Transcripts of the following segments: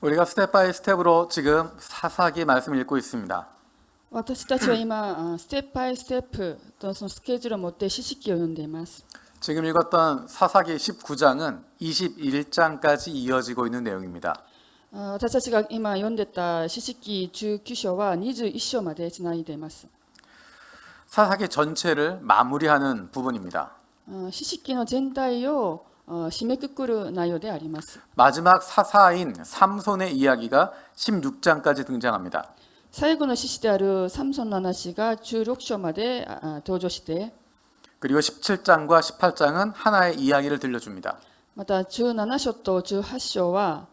우리가 스텝 바이 스텝으로 지금 사사기 말씀을 읽고 있습니다. 私たちは今、ステップバイステップとそのスケジュールを持って詩式を読んでいます。 지금 읽었던 사사기 19장은 21장까지 이어지고 있는 내용입니다. 私たちが今読んでた詩式19章は21章までつないでいます。 사사기 전체를 마무리하는 부분입니다. 詩式の全体を締めくくる内容であります。 마지막 사사인 삼손의 이야기가 16장까지 등장합니다. 最後の詩詩であるサムソンの話が16章まで登場して、 그리고 17장과 18장은 하나의 이야기를 들려줍니다. また17章と18章は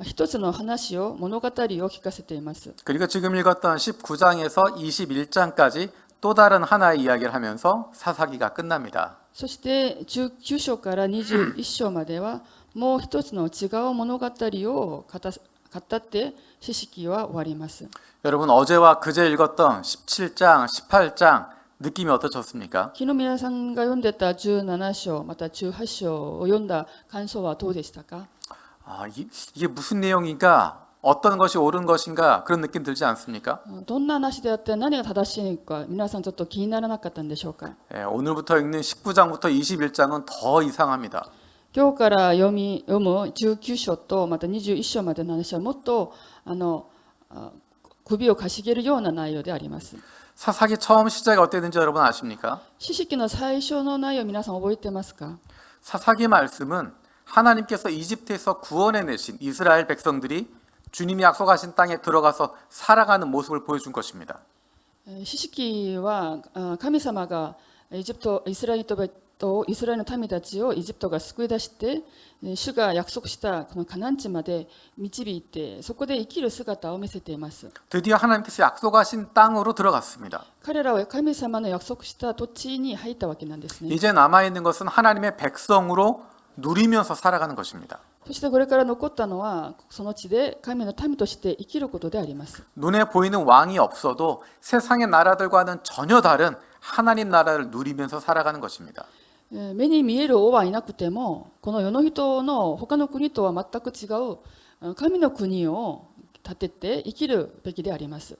一つの話を物語を聞かせています。 그리고 지금 읽었던 19장에서 21장까지 또 다른 하나의 이야기를 하면서 사사기가 끝납니다. そして19章から21章まではもう一つの違う物語を語って詩式は終わります。 여러분 어제와 그제 읽었던 17장, 18장 느낌이 어떠셨습니까? 昨日皆さんが読んでた17章また18章を読んだ感想はどうでしたか？ 이게 무슨 내용인가? 어떤 것이 옳은 것인가? 그런 느낌 들지 않습니까? どんな話であって何が正しいのか皆さんちょっと気にならなかったんでしょうか？ 오늘부터 읽는 19장부터 21장은 더 이상합니다. 今日から読む19章とまた21章までの話はもっと首をかしげるような内容であります。 사사기 처음 시작이 어땠는지 여러분 아십니까? 詩式の最初の内容皆さん覚えてますか？ 사사기 말씀은 하나님께서 이집트에서 구원해내신 이스라엘 백성들이 주님이 약속하신 땅에 들어가서 살아가는 모습을 보여준 것입니다. 詩式は神様がイスラエルの民たちをエジプトが救い出して主が約束したこのカナン地まで導いてそこで生きる姿を見せています。 드디어 하나님께서 약속하신 땅으로 들어갔습니다. 彼らは神様の約束した土地に入ったわけなんですね。 이제 남아있는 것은 하나님의 백성으로 누리면서 살아가는 것입니다. そしてこれから残ったのはその地で神の民として生きることであります。 눈에 보이는 왕이 없어도 세상의 나라들과는 전혀 다른 하나님 나라를 누리면서 살아가는 것입니다. 目に見える王はいなくてもこの世の人の他の国とは全く違う神の国を立てて生きるべきであります。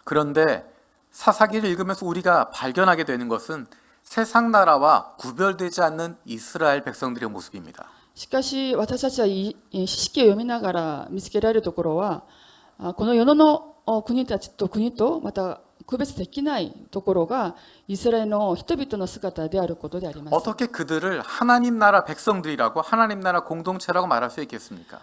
그런데 사사기를 읽으면서 우리가 발견하게 되는 것은 세상 나라와 구별되지 않는 이스라엘 백성들의 모습입니다. しかし私たちは詩式を読みながら見つけられるところはこの世の国たちと国とまた区別できないところがイスラエルの人々の姿であることであります。 어떻게 그들을 하나님 나라 백성들이라고 하나님 나라 공동체라고 말할 수 있겠습니까?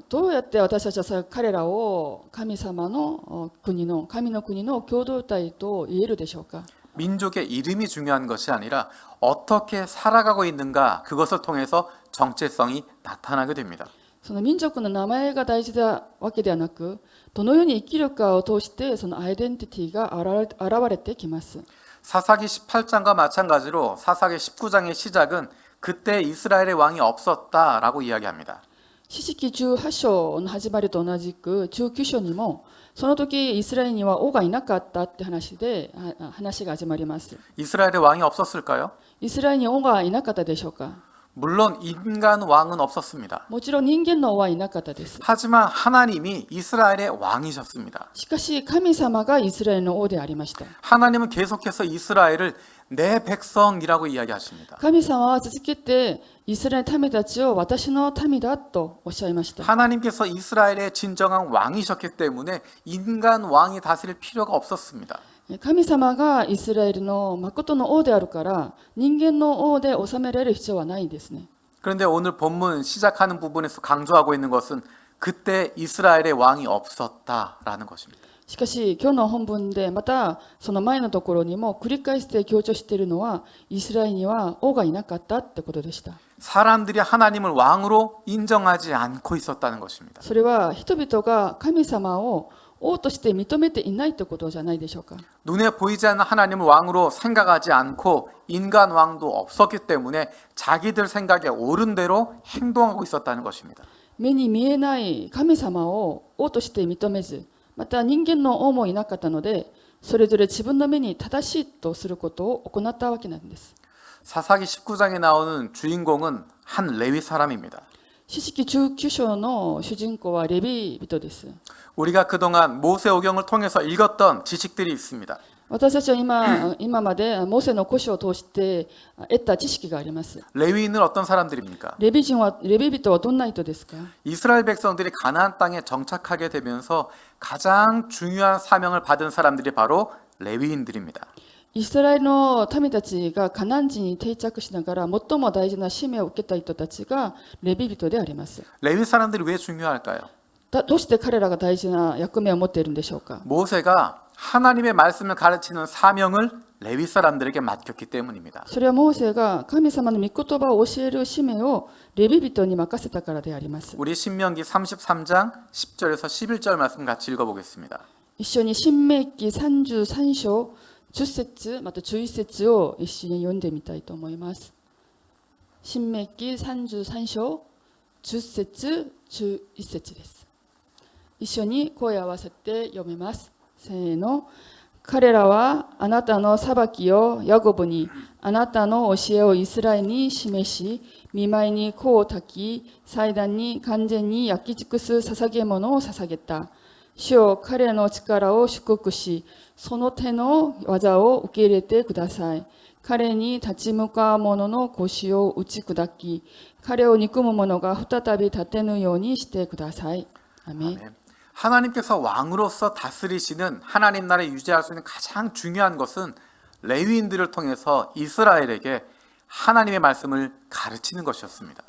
どうやって私たちは彼らを神様の国の神の国の共同体と言えるでしょうか？ 민족의 이름이 중요한 것이 아니라 어떻게 살아가고 있는가 그것을 통해서 정체성이 나타나게 됩니다. その民族の名前が大事なわけではなく、どのように生きるかを通してそのアイデンティティが現れてきます。 사사기 18장과 마찬가지로 사사기 19장의 시작은 그때 이스라엘의 왕이 없었다라고 이야기합니다. 詩式18章の始まりと同じく19章にもその時イスラエルには王がいなかったって話が始まります。 이스라엘의 왕이 없었을까요? イスラエルに王がいなかったでしょうか？ 물론 인간 왕은 없었습니다. もちろん人間の王はいなかったです。 하지만 하나님이 이스라엘의 왕이셨습니다. しかし神様がイスラエルの王でありました。 하나님은 계속해서 이스라엘을 내 백성이라고 이야기하십니다. 神様は続けてイスラエルの民たちを私の民だとおっしゃいました。 하나님께서 이스라엘의 진정한 왕이셨기 때문에 인간 왕이 다스릴 필요가 없었습니다. 神様がイスラエルの誠の王であるから人間の王で治められる必要はないんですね。 그런데 오늘 본문 시작하는 부분에서 강조하고 있는 것은 그때 이스라엘의 왕이 없었다라는 것입니다. しかし今日の本文でまたその前のところにも繰り返して強調しているのはイスラエルには王がいなかったってことでした。 사람들이 하나님을 왕으로 인정하지 않고 있었다는 것입니다. それは人々が神様を王として認めていないということじゃないでしょうか。 눈에 보이지 않는 하나님을 왕으로 생각하지 않고 인간 왕도 없었기 때문에 자기들 생각에 옳은 대로 행동하고 있었다는 것입니다. 目に見えない神様を王として認めずまた人間の王もいなかったのでそれぞれ自分の目に正しいとすることを行ったわけなんです。 사사기 19장에 나오는 주인공은 한 레위 사람입니다. 四式19章の主人公はレビ人です。 우리가 그동안 모세오경을 통해서 읽었던 지식들이 있습니다. 私たちは今までモーセの古書を通して得た知識があります。 레위인은 어떤 사람들입니까? レビ人はどんな人ですか？ 이스라엘 백성들이 가나안 땅에 정착하게 되면서 가장 중요한 사명을 받은 사람들이 바로 레위인들입니다. イスラエルの民たちがカナン人に定着しながら最も大事な使命を受けた人たちがレビ人であります。 레위 사람들이 왜 중요할까요? どうして彼らが大事な役目を持っているんでしょうか？ 모세가 하나님의 말씀을 가르치는 사명을 레위 사람들에게 맡겼기 때문입니다. それはモーセが神様の御言葉を教える使命をレビ人に任せたからであります。 우리 신명기 33장 10절에서 11절 말씀 같이 읽어보겠습니다. 一緒に新明記33章10節また11節を一緒に読んでみたいと思います。新明記33章10節11節です。一緒に声を合わせて読みます。せーの。彼らはあなたの裁きをヤコブに、あなたの教えをイスラエルに示し、見舞いに香を焚き、祭壇に完全に焼き尽くす捧げ物を捧げた。主よ、彼の力を祝福し、その手の技を受け入れてください。彼に立ち向かう者の腰を打ち砕き、彼を憎む者が再び立てぬようにしてください。アメン。 아멘. 하나님께서 왕으로서 다스리시는 하나님 나라를 유지할 수 있는 가장 중요한 것은 레위인들을 통해서 이스라엘에게 하나님의 말씀을 가르치는 것이었습니다.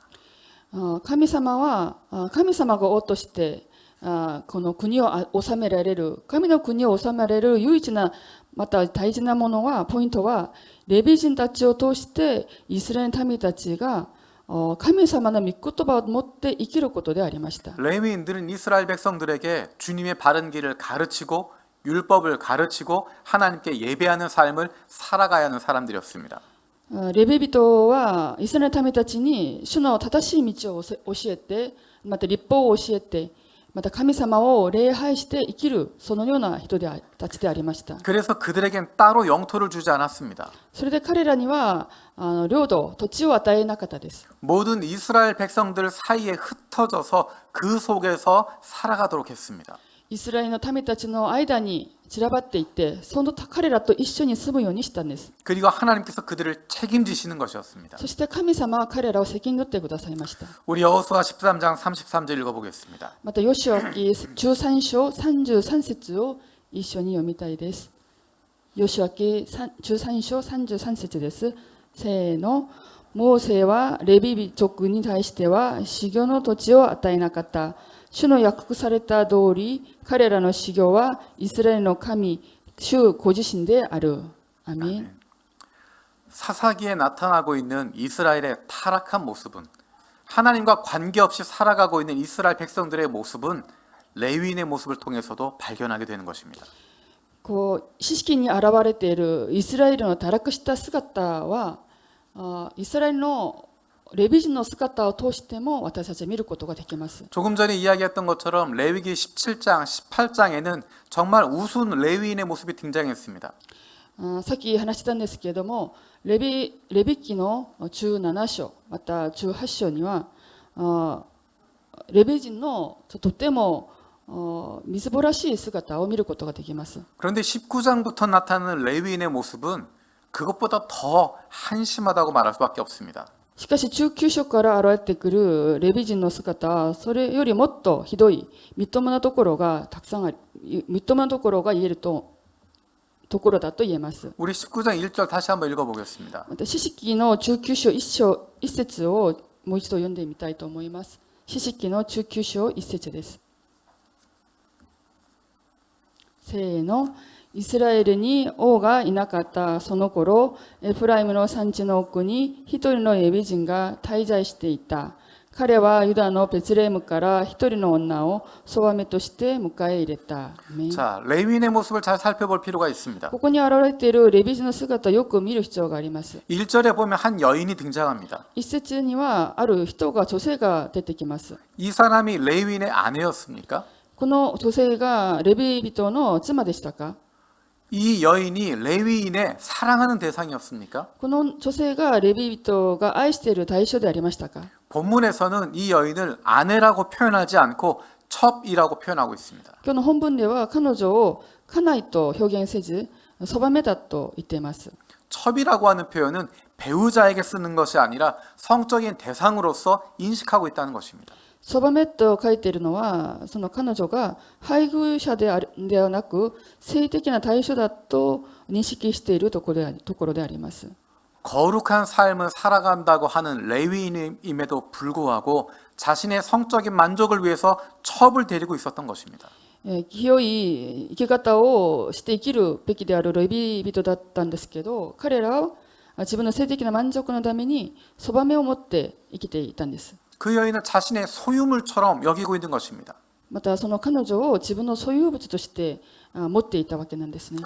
神様が王としてこの国を治められる、神の国を治められる唯一なまた大事なものは、ポイントはレビ人たちを通してイスラエルの民たちが神様の御言葉を持って生きることでありました。 레위인들은 이스라엘 백성들에게 주님의 바른 길을 가르치고 율법을 가르치고 하나님께 예배하는 삶을 살아가야 하는 사람들이었습니다. レビ人はイスラエルの民たちに主の正しい道を教えて、また律法を教えて、また神様を礼拝して生きる、そのような人たちでありました。 그래서 그들에겐 따로 영토를 주지 않았습니다. それで彼らには領土、土地を与えなかったです。 모든 이스라엘 백성들 사이에 흩어져서 그 속에서 살아가도록 했습니다. イスラエルの民たちの間に散らばっていて、その彼らと一緒に住むようにしたんです。 그리고 하나님께서 그들을 책임지시는 것이었습니다. そして神様は彼らを責任取ってくださいました。 우리 여호수아 13장 33절 읽어보겠습니다. またヨシュア記13章33節を一緒に読みたいです。ヨシュア記13章33節です。せーの。モーセはレビ族に対しては修行の土地を与えなかった。主の約束された通り、彼らの修行はイスラエルの神、主ご自身である。アメン。 사사기에 나타나고 있는 이스라엘의 타락한 모습은, 하나님과 관계없이 살아가고 있는 이스라엘 백성들의 모습은 레위인의 모습을 통해서도 발견하게 되는 것입니다. 四式に現れているイスラエルの堕落した姿は、イスラエルのレビ人の姿を通しても私たちは見ることができます。 조금 전에 이야기했던 것처럼 레위기 17장, 18장에는 정말 우스운 레위인의 모습이 등장했습니다. さっき話したんですけれども、レビ記の17章また18章にはレビ人のとてもみすぼらしい姿を見ることができます。 그런데 19장부터 나타나는 레위인의 모습은 그것보다 더 한심하다고 말할 수밖에 없습니다. しかし19章から現れてくるレビ人の姿はそれよりもっとひどいみっともなところがたくさんあり、みっともなところが言えるところだと言えます。 우리 19장 1절 다시 한번 읽어보겠습니다. また四式の19章1節をもう一度読んでみたいと思います。四式の19章1節です。せーの。イスラエルに王がいなかったその頃、エフライムの山地の奥に一人のレビ人が滞在していた。彼はユダのベツレヘムから一人の女をそばめとして迎え入れた。 자, 레위인의 모습을 잘 살펴볼 필요가 있습니다. ここに現れているレビ人の姿をよく見る必要があります。 1절에 보면 한 여인이 등장합니다. 一節にはある女性が出てきます。 이 사람이 레위인의 아내였습니까? この女性がレビ人の妻でしたか？ 이 여인이 레위인의 사랑하는 대상이었습니까? この女性がレビ人が愛している対象でありましたか？ 본문에서는 이 여인을 아내라고 표현하지 않고 첩이라고 표현하고 있습니다. 今日の本文では彼女を家内と表現せず、そばめだと言っています。 첩이라고 하는 표현은 배우자에게 쓰는 것이 아니라 성적인 대상으로서 인식하고 있다는 것입니다. そばめと書いているのは、その彼女が配偶者ではなく、性的な対象だと認識しているところであります。 거룩한 삶을 살아간다고 하는 레위인임에도 불구하고 자신의 성적인 만족을 위해서 첩을 데리고 있었던 것입니다. 清い生き方をして生きるべきであるレビ人だったんですけど、彼らは自分の性的な満足のためにそばめを持って生きていたんです。 그 여인은 자신의 소유물처럼 여기고 있는 것입니다. またその彼女を自分の所有物として持っていたわけなんですね。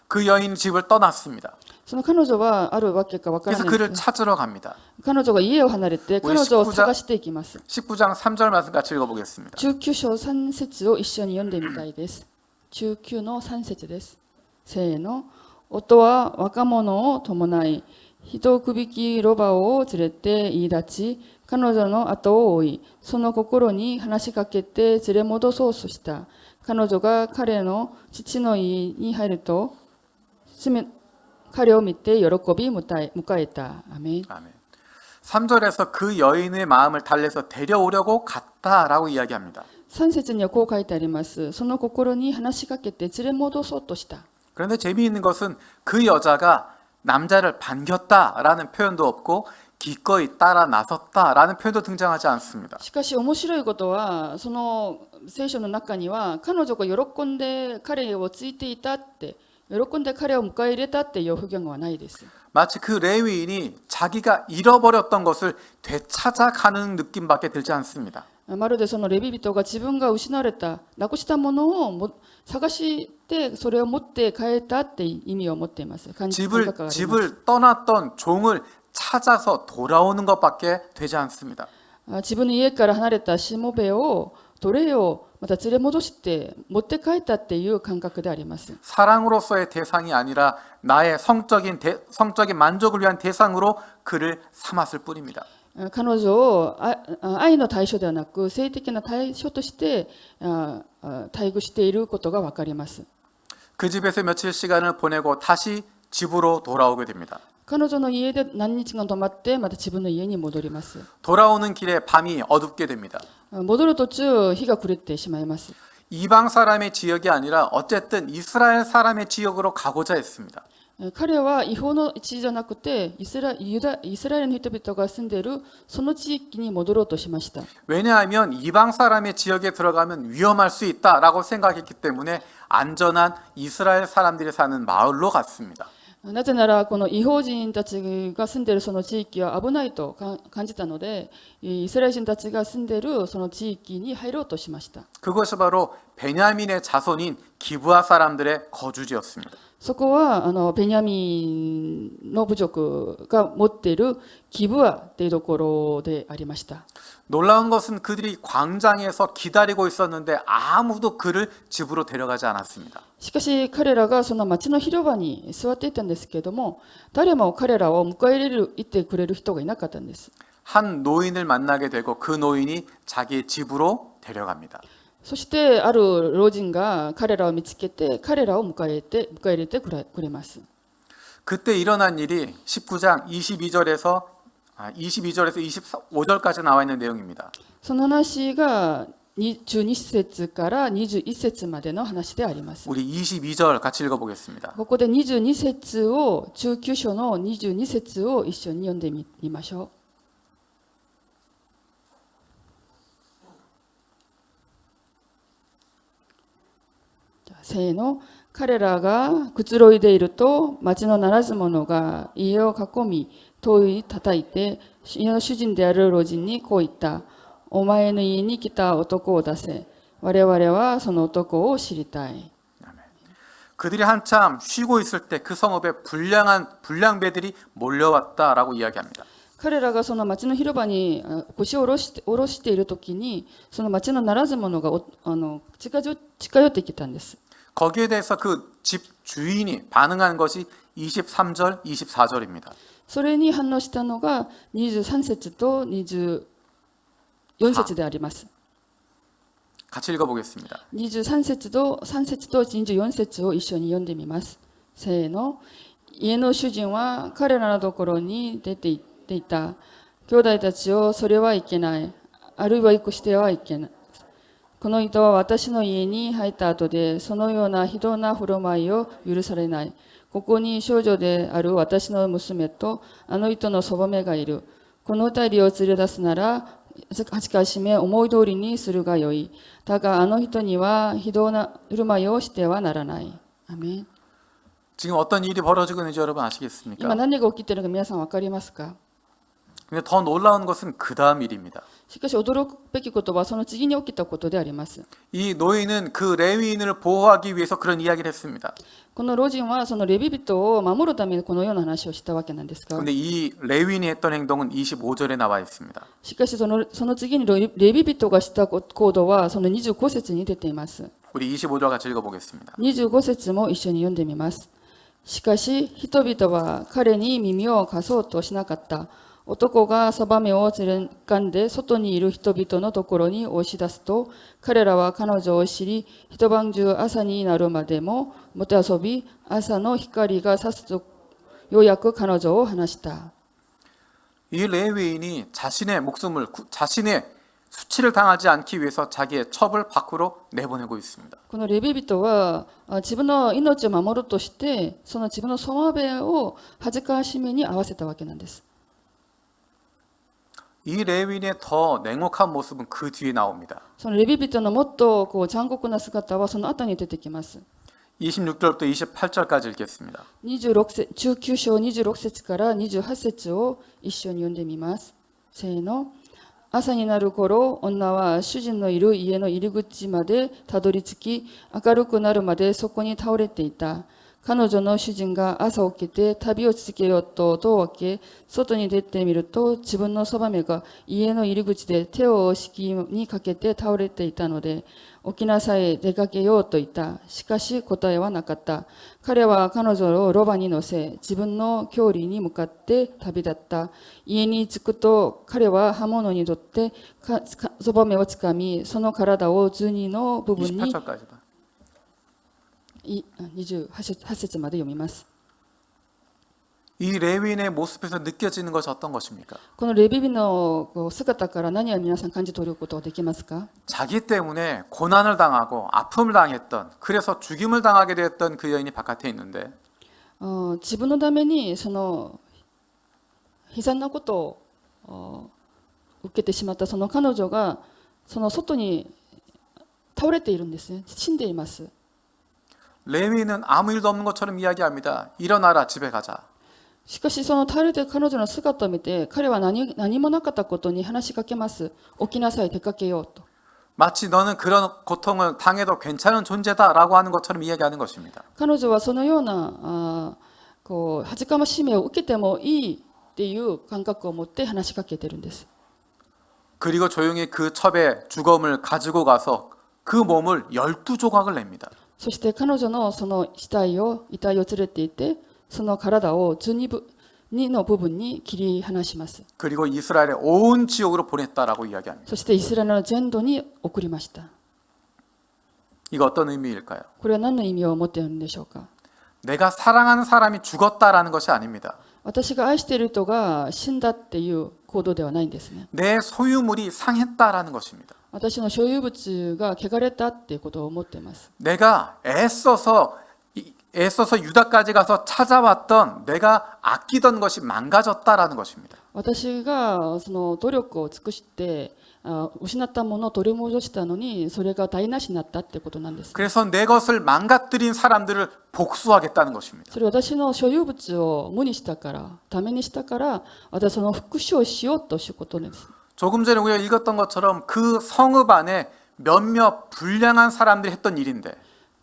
그 여인은 집을 떠났습니다. その彼女はあるわけかわからな 그래서 いん 그를 です。 찾으러 갑니다. 彼女が家を離れて彼女を探していきます。 19장 3절 말씀 같이 읽어보겠습니다. 19章3節を一緒に読んでみたいです。19の3節です。せーの。夫は若者を伴い、人くびきロバを連れて言い立ち、彼女の後を追い、その心に話しかけて連れ戻そうとした。彼女が彼の父の家に入ると、彼を見て喜び迎えた。アメン。 아멘. 3절에서 그 여인의 마음을 달래서 데려오려고 갔다라고 이야기합니다. 3節にはこう書いてあります。その心に話しかけて連れ戻そうとした。 그런데 재미있는 것은 그 여자가 남자를 반겼다라는 표현도 없고 기꺼이 따라 나섰다라는 표현도 등장하지 않습니다. しかし面白いことは、その聖書の中には彼女が喜んで彼をついていたって、喜んで彼を迎え入れたっていう表現はないです。 마치 그 레위인이 자기가 잃어버렸던 것을 되찾아가는 느낌밖에 들지 않습니다. まるでそのレビ人が自分が失われた、なくしたものを探してそれを持って帰ったって意味を持っています。感覚があります。 집을 떠났던 종을 찾아서 돌아오는 것밖에 되지 않습니다. 自分の家から離れたしもべを奴隷をまた連れ戻して持って帰ったっていう感覚であります。 사랑으로서의 대상이 아니라 나의 성적인 만족을 위한 대상으로 그를 삼았을 뿐입니다. 彼女を愛の対象ではなく性的な対象として待遇していることが分かります。 그 집에서 며칠 시간을 보내고 다시 집으로 돌아오게 됩니다. 彼女の家で何日間泊まってまた自分の家に戻ります。 돌아오는 길에 밤이 어둡게 됩니다. 戻る途中日が暮れてしまいます。 이방 사람의 지역이 아니라 어쨌든 이스라엘 사람의 지역으로 가고자 했습니다. 彼は違法の地じゃなくてイスラエルの人々が住んでいるその地域に戻ろうとしました。 왜냐하면 이방 사람의 지역에 들어가면 위험할 수 있다라고 생각했기 때문에 안전한 이스라엘 사람들이 사는 마을로 갔습니다. なぜならこの違法人たちが住んでいるその地域は危ないと感じたので、イスラエル人たちが住んでいるその地域に入ろうとしました。 그것이 바로 베냐민의 자손인 기브아 사람들의 거주지였습니다. そこはベニャミンの部族が持っているギブアというところでありました。 놀라운 것은 그들이 광장에서 기다리고 있었는데 아무도 그를 집으로 데려가지 않았습니다. しかし彼らがその町の広場に座っていたんですけれども、誰も彼らを迎え入れてくれる人がいなかったんです。 한 노인을 만나게 되고 그 노인이 자기 집으로 데려갑니다. そしてある老人が彼らを見つけて彼らを迎え入れてくれます。 그때 일어난 일이 19장 22절에서 25절까지 나와 있는 내용입니다. その話が12節から21節までの話であります。 우리 22절 같이 읽어보겠습니다. ここで22節を19章の22節を一緒に読んでみましょう。せーの。彼らがくつろいでいると町のならず者が家を囲み戸を叩いて家の主人である老人にこう言った。お前の家に来た男を出せ。我々はその男を知りたい。 그들이 한참 쉬고 있을 때 그 성읍에 불량배들이 몰려왔다라고 이야기합니다. 彼らがその町の広場に腰を下ろしているときにその町のならず者が近寄ってきたんです。 거기에 대해서 그 집 주인이 반응한 것이 23절, 24절입니다. それに反応したのが23節と24 4節であります。 같이 읽어보겠습니다. 23節と24節を一緒に読んでみます。せーの。家の主人は彼らのところに出て行っていた。兄弟たちを、それはいけない。あるいは行くしてはいけない。この人は私の家に入った後で、そのような非道な振る舞いを許されない。ここに少女である私の娘とあの人のそばめがいる。この二人を連れ出すなら、しかしめ思い通りにするがよい。だがあの人には非道な振る舞いをしてはならない。アメン。 지금 어떤 일이 벌어지고 있는지 여러분 아시겠습니까? 今何が起きているのか皆さん分かりますか？ 근데 더 놀라운 것은 그 다음 일입니다. しかし驚くべきことはその次に起きたことであります。 이 노인은 그 레위인을 보호하기 위해서 그런 이야기를 했습니다. この老人はそのレビ人を守るためにこのような話をしたわけなんですが、 근데 이 레위인이 했던 행동은 25절에 나와 있습니다. しかしその次にレビ人がした行動はその25節に出ています。 우리 25절 같이 읽어보겠습니다. 25節も一緒に読んでみます。しかし人々は彼に耳を貸そうとしなかった。男がそばめを連れかんで外にいる人々のところに押し出すと、彼らは彼女を知り、一晩中朝になるまでももてあそび、朝の光が差すとようやく彼女を離した。 이 레위인이 자신의 목숨을 자신의 수치를 당하지 않기 위해서 자기의 첩을 밖으로 내보내고 있습니다. このレビ人は自分の命を守るとして、その自分のそばめを恥ずかしめに合わせたわけなんです。 이 레위인의 더 냉혹한 모습은 그 뒤에 나옵니다. そのレビ人のもっと残酷な姿はその後に出てきます。 26절부터 28절까지 읽겠습니다. 19章26節から28節を一緒に読んでみます。せーの。朝になる頃、女は主人のいる家の入り口までたどり着き、明るくなるまでそこに倒れていた。彼女の主人が朝起きて旅を続けようと戸を開け、外に出てみると自分のそばめが家の入り口で手を敷きにかけて倒れていたので、起きなさい、出かけようと言った。しかし答えはなかった。彼は彼女をロバに乗せ、自分の郷里に向かって旅立った。家に着くと彼は刃物にとってそばめをつかみ、その体を12の部分に 28절까지다. 28節まで読みます。 이 레위인의 모습에서 느껴지는 것이 어떤 것입니까? このレビ人の姿から何を皆さん感じ取ることができますか？ 자기 때문에 고난을 당하고 아픔을 당했던, 그래서 죽임을 당하게 되었던 그 여인이 바깥에 있는데 自分のためにその悲惨なことを受けてしまったその彼女がその外に倒れているんですね。死んでいます。 레위인은 아무 일도 없는 것처럼 이야기합니다. 일어나라, 집에 가자. しかしその倒れている彼女の姿を見て彼は何もなかったことに話しかけます。起きなさい、出かけようと。 마치 너는 그런 고통을 당해도 괜찮은 존재다라고 하는 것처럼 이야기하는 것입니다. 彼女はそのような恥ずかしめを受けてもいいっていう感覚を持って話しかけてるんです。 그리고 조용히 그 첩의 주검을 가지고 가서 그 몸을 12조각을 냅니다. そして彼女のその遺体を連れていて、その体を12の部分に切り離します。 그리고 이스라엘의 온 지역으로 보냈다라고 이야기합니다. そしてイスラエルの全土に送りました。 이거 어떤 의미일까요? これは何の意味を持っているんでしょうか？ 내가 사랑하는 사람이 죽었다라는 것이 아닙니다. 私が愛している人が死んだっていう行動ではないんですね。 내 소유물이 상했다라는 것입니다. 私の所有物が汚れたっていうことを思っています。 내가 애써서 유다까지 가서 찾아왔던 내가 아끼던 것이 망가졌다라는 것입니다. 私がその努力を尽くして失ったものを取り戻したのにそれが台無しになったってことなんです。 그래서 내 것을 망가뜨린 사람들을 복수하겠다는 것입니다. それ私の所有物を無にしたからためにしたから私その復讐をしようということです。 조금 전에 우리가 읽었던 것처럼 그 성읍 안에 몇몇 불량한 사람들이 했던 일인데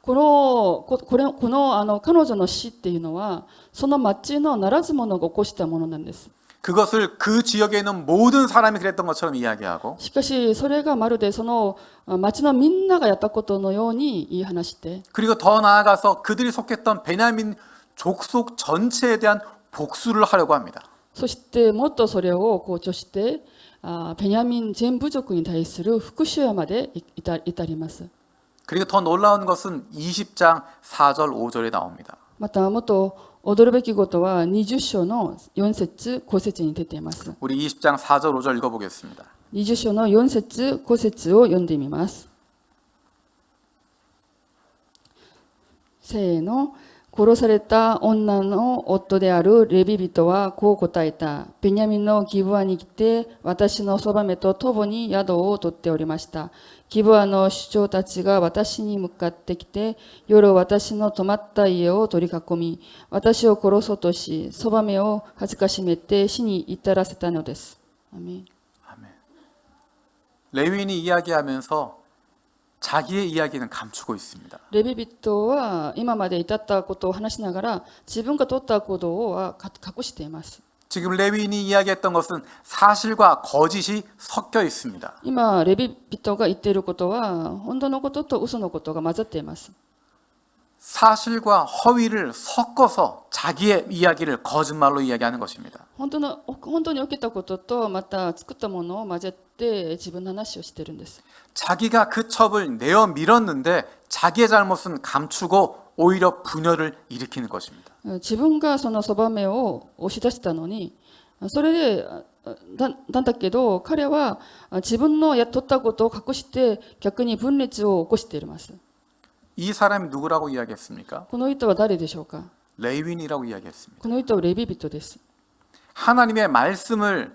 この彼女の死っていうのはその町のならず者が起こしたものなんです。 그것을 그 지역에 있는 모든 사람이 그랬던 것처럼 이야기하고 しかしそれがまるでその町のみんながやったことのように言い話して 그리고 더 나아가서 그들이 속했던 베냐민 족속 전체에 대한 복수를 하려고 합니다. そしてもっとそれを強調してベニヤミン全部族に対する復讐まで至ります。 그리고 더 놀라운 것은 20장 4절 5절에 나옵니다. またもっと驚るべきことは20章の4節5節に出ています。 우리 20장 4절 5절 읽어보겠습니다. 20章の4節5節を読んでみます。せーの。殺された女の夫であるレビ人はこう答えた。ベニヤミンのギブアに来て、私のそばめと共に宿を取っておりました。ギブアの首長たちが私に向かってきて、夜私の泊まった家を取り囲み、私を殺そうとし、そばめをはじかしめて死に至らせたのです。アメン。 아멘. 레위인이 이야기하면서 자기의 이야기는 감추고 있습니다. レビ人は今まで至ったことを話しながら自分が取った行動は隠しています。 지금 레위인이 이야기했던 것은 사실과 거짓이 섞여 있습니다. 今レビ人が言っていることは本当のことと嘘のことが混ざっています。 사실과 허위를 섞어서 자기의 이야기를 거짓말로 이야기하는 것입니다. 本当に起きたこととまた作ったものを混ぜて自分の話をしているんです。 자기가 그 첩을 내어 밀었는데 자기의 잘못은 감추고 오히려 분열을 일으키는 것입니다. 自分がそのそばめを押し出したのに、それでなんだけど彼は自分の取ったことを隠して逆に分裂を起こしています。 이 사람이 누구라고 이야기했습니까? この人は誰でしょうか。 레위인이라고 이야기했습니다. この人はレビ人です。 하나님의 말씀을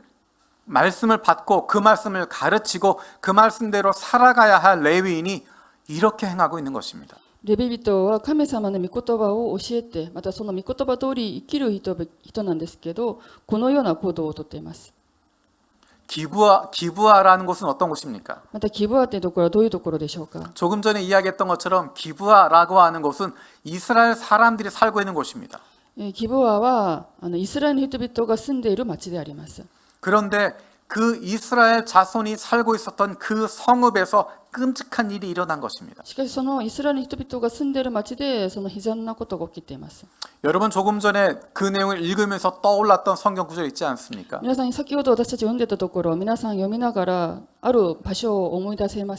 받고 그 말씀을 가르치고 그 말씀대로 살아가야 할 레위인이 이렇게 행하고 있는 것입니다. レビ人は神様の御言葉を教えて、またその御言葉通り生きる人なんですけど、このような行動をとっています。 기부아라는 곳은 어떤 곳입니까? またギブアというところはどういうところでしょうか。 조금 전에 이야기했던 것처럼 기부아라고 하는 곳은 이스라엘 사람들이 살고 있는 곳입니다. ギブアはイスラエルの人々が住んでいる町であります。 그런데 그 이스라엘 자손이 살고 있었던 그 성읍에서 끔찍한 일이 일어난 것입니다. しかしそのイスラエルの人々が住んでいる町でその悲惨なことが起きています。 여러분 조금 전에 그 내용을 읽으면서 떠올랐던 성경 구절 있지 않습니까? 皆さん先ほど私たち読んでたところ、皆さん読みながらある場所を思い出しま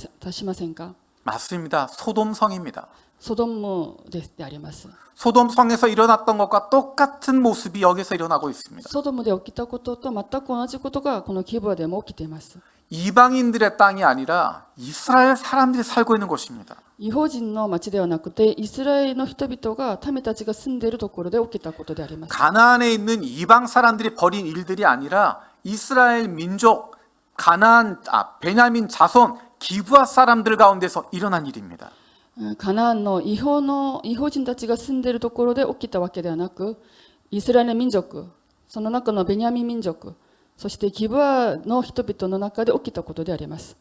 せんか。 맞습니다. 소돔성입니다. ソドムであります。 소돔성에서 일어났던 것과 똑같은 모습이 여기서 일어나고 있습니다. ソドムで起きたことと全く同じことがこのギブアでも起きています。 이방인들의 땅이 아니라 이스라엘 사람들이 살고 있는 곳입니다. 異邦人の町ではなくてイスラエルの人々が民たちが住んでいるところで起きたことであります。 가나안에 있는 이방 사람들이 벌인 일들이 아니라 이스라엘 민족 베냐민 자손 기브아 사람들 가운데서 일어난 일입니다. カナンの異邦人たちが住んでいるところで起きたわけではなく、イスラエル民族、その中のベニヤミン民族、そしてギブアの人々の中で起きたことであります。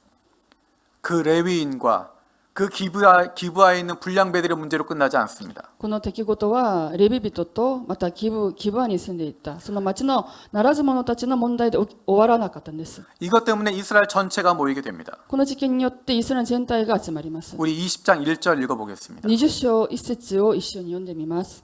그 레위인과 그 기브아에 있는 불량배들의 문제로 끝나지 않습니다. この出来事はレビ人とまたギブアに住んでいたその町のならず者たちの問題で終わらなかったんです。 이것 때문에 이스라엘 전체가 모이게 됩니다. この事件によってイスラエル全体が集まります。 우리 20장 1절 읽어보겠습니다. 20章1節を一緒に読んでみます。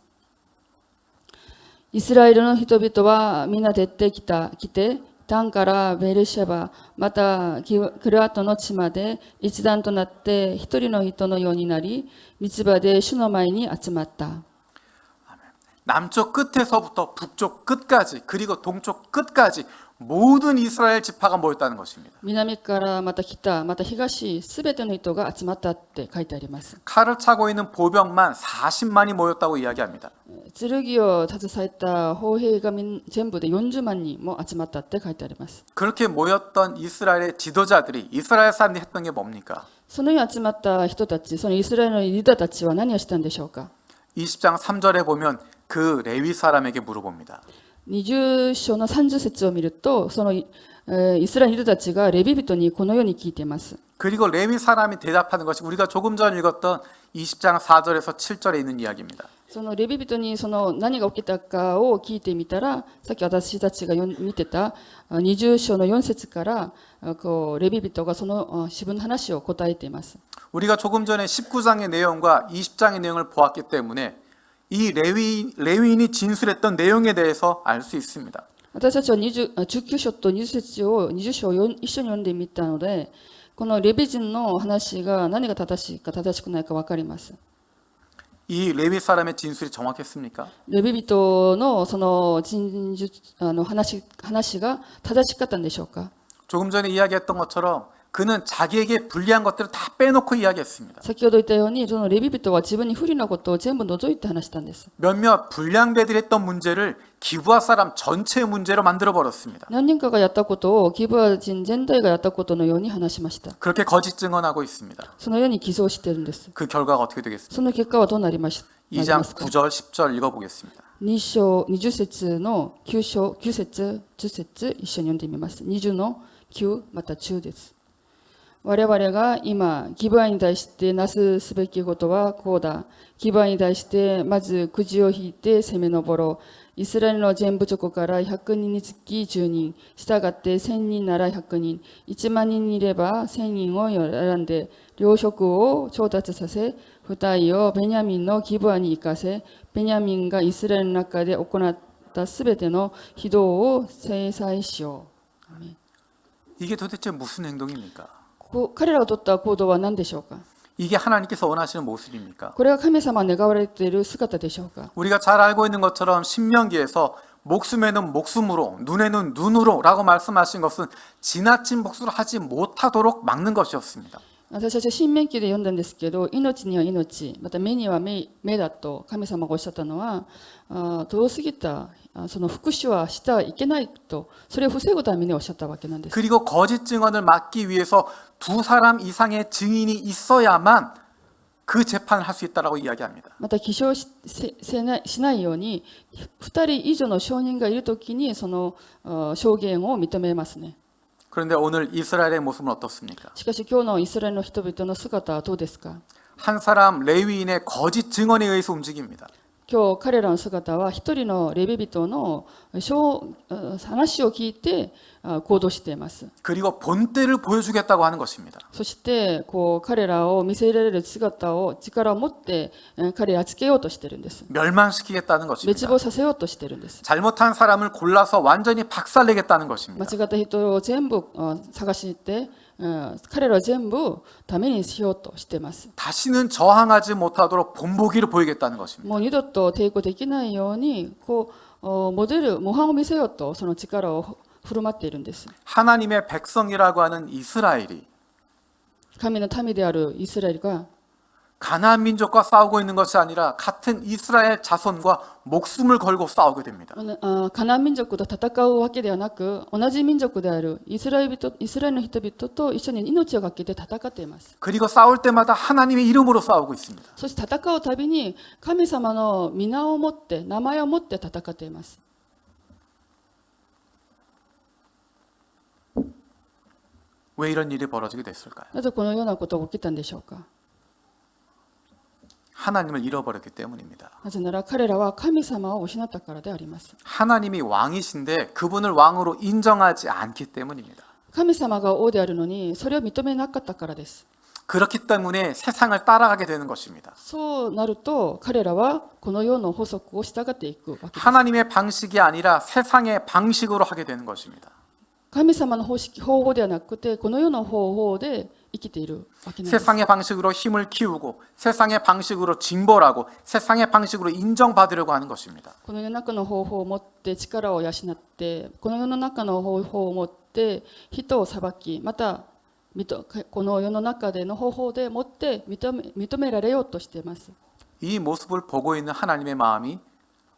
イスラエルの人々は皆出てきて、ダンからベルシェバ、またクルアトの地まで一団となって一人の人のようになり、ミツバで主の前に集まった。 남쪽 끝에서부터 북쪽 끝까지 그리고 동쪽 끝까지 모든 이스라엘 지파가 모였다는 것입니다. 南からまた北、また東、すべての人が集まったって書いてあります。 칼을 차고 있는 보병만 40만이 모였다고 이야기합니다. 剣を携えた砲兵が全部で40万人も集まったって書いてあります。 그렇게 모였던 이스라엘의 지도자들이 이스라엘 사람들이 했던 게 뭡니까? そのように集まった人たち、そのイスラエルのリーダーたちは何をしたんでしょうか。 20장 3절에 보면 그 레위 사람에게 물어봅니다. 20章の30節を見ると、そのイスラエルの人たちがレビ人にこのように聞いています。 그리고 레위 사람이 대답하는 것이 우리가 조금 전 읽었던 20장 4절에서 7절에 있는 이야기입니다. そのレビ人にその何が起きたかを聞いてみたら、さっき私たちが見てた20章の4節からレビ人がその自分の話を答えています。 우리가 조금 전에 19장의 내용과 20장의 내용을 보았기 때문에 이 레위인이 진술했던 내용에 대해서 알 수 있습니다. 私たちは19章と20節を20章を一緒に読んでみたので、このレビ人の話が何が正しいか正しくないか分かります。 이 레위 사람의 진술이 정확했습니까? レビ人のその人術話が正しかったんでしょうか。 조금 전에 이야기했던 것처럼 그는 자기에게 불리한 것들을 다 빼놓고 이야기했습니다. 先ほど言ったように、そのレビ人は自分に不利なことを全部除いて話したんです。 몇몇 불량배들이 했던 문제를 기브아 사람 전체의 문제로 만들어 버렸습니다. 何人かがやったことをギブア人全体がやったことのように話しました。 그렇게 거짓 증언하고 있습니다. そのように偽造しているんです。 그 결과가 어떻게 되겠습니까? その結果はどうなりまし 2장 ますか。 9절 10절 읽어보겠습니다. 20節の9節10節一緒に読んでみます。20の9また10です。我々が今ギブアに対してなすべきことはこうだ。ギブアに対してまずくじを引いて攻め上ろう。イスラエルの全部族から100人につき10人、したがって1000人なら100人、1万人いれば1000人を選んで、糧食を調達させ、部隊をベニヤミンのギブアに行かせ、ベニヤミンがイスラエルの中で行ったすべての非道を制裁しよう。アーメン。 이게 도대체 무슨 행동입니까? 彼らが取った行動は何でしょうか。 이게 하나님께서 원하시는 모습입니까? これは神様が願われている姿でしょうか。 우리가 잘 알고 있는 것처럼 신명기에서 목숨에는 목숨으로 눈에는 눈으로 라고 말씀하신 것은 지나친 복수를 하지 못하도록 막는 것이었습니다. 私たちは新明記で読んだんですけど、命には命、また目には目だと神様がおっしゃったのは、遠すぎたその復讐はしてはいけないと、それを防ぐためにおっしゃったわけなんです。 그리고 거짓 증언을 막기 위해서 두 사람 이상의 증인이 있어야만 그 재판을 할 수 있다라고 이야기합니다. また起訴しないように、2人以上の証人がいるときにその証言を認めますね。 그런데 오늘 이스라엘의 모습은 어떻습니까? しかし今日のイスラエルの人々の姿はどうですか。 한 사람 레위인의 거짓 증언에 의해서 움직입니다. 今日彼らの姿は一人のレビ人の話を聞いて行動しています。 그리고 본때를 보여주겠다고 하는 것입니다. そして彼らを見せられる力を持って彼らをつけようとしているんです。 멸망시키겠다는 滅 것입니다. 亡させようとしているんです。 잘못한 사람을 골라서 완전히 박살내겠다는 間 것입니다. 違った人を全部探して彼らを全部ダメにしようとしています。 다시는 저항하지 못하도록 본보기를 보이겠다는 것입니다. もう二度と抵抗できないように模範を見せようとその力を振る舞っているんです。 하나님의 백성이라고 하는 이스라엘이 神の民であるイスラエルが 가나안 민족과 싸우고 있는 것이 아니라 같은 이스라엘 자손과 목숨을 걸고 싸우게 됩니다. カナン民族と戦うわけではなく、同じ民族であるイスラエルの人々と一緒に命をかけて戦っています。 그리고 싸울 때마다 하나님의 이름으로 싸우고 있습니다. そして戦うたびに神様の皆を持って名前を持って戦っています。 왜 이런 일이 벌어지게 됐을까요? なぜこのようなことが起きたんでしょうか。 하나님을 잃어버렸기 때문입니다. なぜなら彼らは神様を失ったからであります。 하나님이 왕이신데 그분을 왕으로 인정하지 않기 때문입니다. 神様が王であるのにそれを認めなかったからです。 그렇기 때문에 세상을 따라가게 되는 것입니다. そうなると彼らはこの世の法則を従っていくわけです。 하나님의 방식이 아니라 세상의 방식으로 하게 되는 것입니다. 神様の方法ではなくてこの世の方法で生きているわけなんです。 세상의 방식으로 힘을 키우고 세상의 방식으로 징벌하고 세상의 방식으로 인정받으려고 하는 것입니다. この世の中の方法を持って力を養ってこの世の中の方法を持って人を裁きまたこの世の中での方法でもって認められようとしています。 이 모습을 보고 있는 하나님의 마음이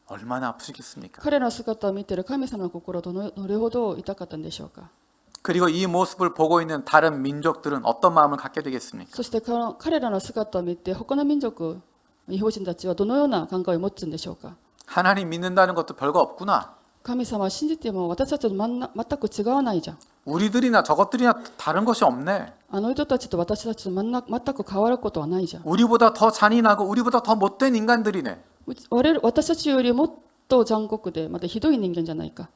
얼마나 아프시겠습니까? 彼らの姿を見ている神様の心はどれほど痛かったんでしょうか。 그리고 이 모습을 보고 있는 다른 민족들은 어떤 마음을 갖게 되겠습니까? そして彼らの姿を見て他の民族異邦人たちはどのような考えを持つんでしょうか。 하나님 믿는다는 것도 별거 없구나. 神様を信じても私たちと全く違わないじゃん。 우리들이나 저것들이나 다른 것이 없네. あの人たちと私たちと全く変わることはないじゃん。 우리보다 더 잔인하고 우리보다 더 못된 인간들이네. 私たちよりもっと残酷でまたひどい人間じゃないか。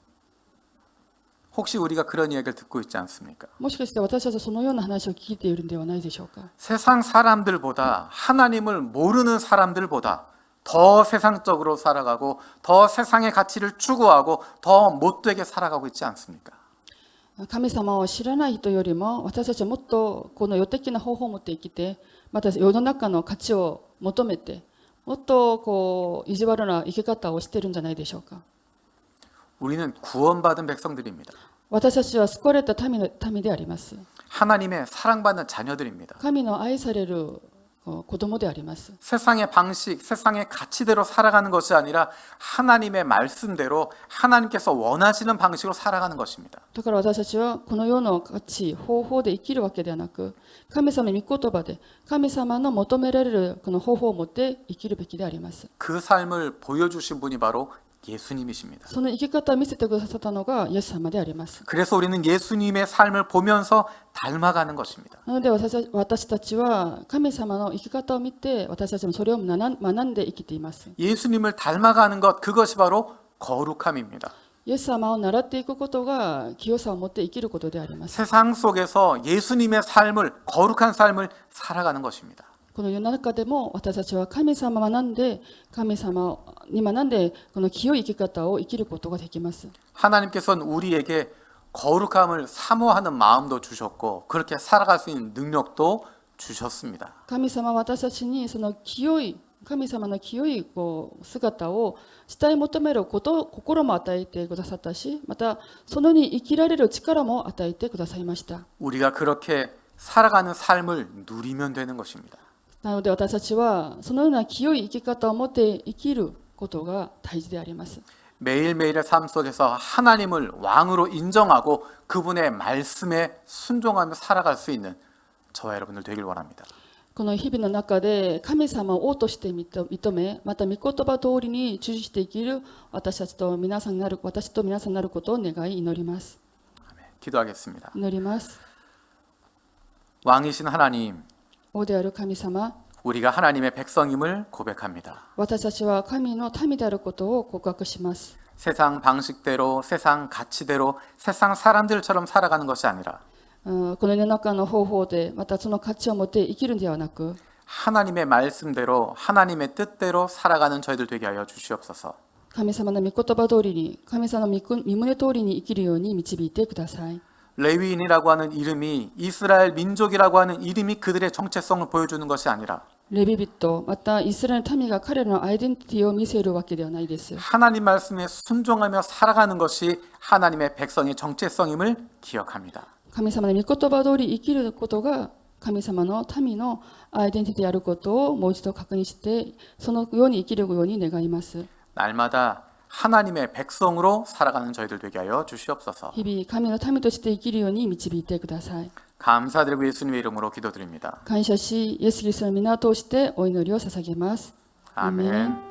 혹시 우리가 그런 이야기를 듣고 있지 않습니까? もしかして私たちはそのような話を聞いているんではないでしょうか。 세상 사람들보다 하나님을 모르는 사람들보다 더 세상적으로 살아가고 더 세상의 가치를 추구하고 더 못되게 살아가고 있지 않습니까? 神様を知らない人よりも私たちはもっとこの世的な方法を持って生きて、また世の中の価値を求めて、もっとこう意地悪な生き方をしているんじゃないでしょうか。 우리는 구원받은 백성들입니다. 私たちは救われた民であります。 하나님의 사랑받는 자녀들입니다. 神の愛される子供であります。 세상의 방식, 세상의 가치대로 살아가는 것이 아니라 하나님의 말씀대로 하나님께서 원하시는 방식으로 살아가는 것입니다. だから私たちはこの世の価値、方法で生きるわけではなく、神様の御言葉で神様の求められるこの方法を持って生きるべきであります。 그 삶을 보여주신 분이 바로 예수님이십니다. その生き方を見せてくださったのがイエス様であります。 그래서 우리는 예수님의 삶을 보면서 닮아가는 것입니다. なので私たちは神様の生き方を見て私たちもそれを学んで生きています。 예수님을 닮아가는 것, 그것이 바로 거룩함입니다. イエス様を習っていくことが清さを持って生きることであります。 세상 속에서 예수님의 삶을, 거룩한 삶을 살아가는 것입니다. この世の中でも私たちは神様を学んで神様に学んでこの清い生き方を生きることができます。 하나님께서는 우리에게 거룩함을 사모하는 마음도 주셨고 그렇게 살아갈 수 있는 능력도 주셨습니다. 神様は私たちにその神様の清い姿を慕い求める心も与えてくださったし、またそのに生きられる力も与えてくださいました。 우리가 그렇게 살아가는 삶을 누리면 되는 것입니다. なので私たちはそのような清い生き方を持って生きることが大事であります。 매일매일의 삶 속에서 하나님을 왕으로 인정하고 그분의 말씀에 순종하며 살아갈 수 있는 저와 여러분들 되길 원합니다. この日々の中で神様を王として認め、また御言葉通りに従事して生きる私と皆さんになることを願い祈ります。 기도하겠습니다. 祈ります。 왕이신 하나님, 王である神様、 우리가 하나님의 백성임을 고백합니다. 私たちは神の民であることを告白します。 세상 방식대로, 세상 가치대로, 세상 사람들처럼 살아가는 것이 아니라 この世の中の方法でまたその価値を持って生きるのではなく、 하나님의 말씀대로, 하나님의 뜻대로 살아가는 저희들 되게 하여 주시옵소서. 神様の御言葉通りに、神様の御胸通りに生きるように導いてください。 레위인이라고 하는 이름이 이스라엘 민족이라고 하는 이름이 그들의 정체성을 보여주는 것이 아니라 レビ人、またイスラエルの民が彼らのアイデンティティを見せるわけではないです。 하나님 말씀에 순종하며 살아가는 것이 하나님의 백성의 정체성임을 기억합니다. 神様の御言葉通り生きることが神様の民のアイデンティティであることをもう一度確認して、そのように生きるように願います。 날마다 하나님의 백성으로 살아가는 저희들 되게 하여 주시옵소서. 日々神の民として生きるように導いてください。 감사드리고 예수님의 이름으로 기도드립니다. 感謝し、イエス・キリストの皆を通してお祈りを捧げます。 아멘.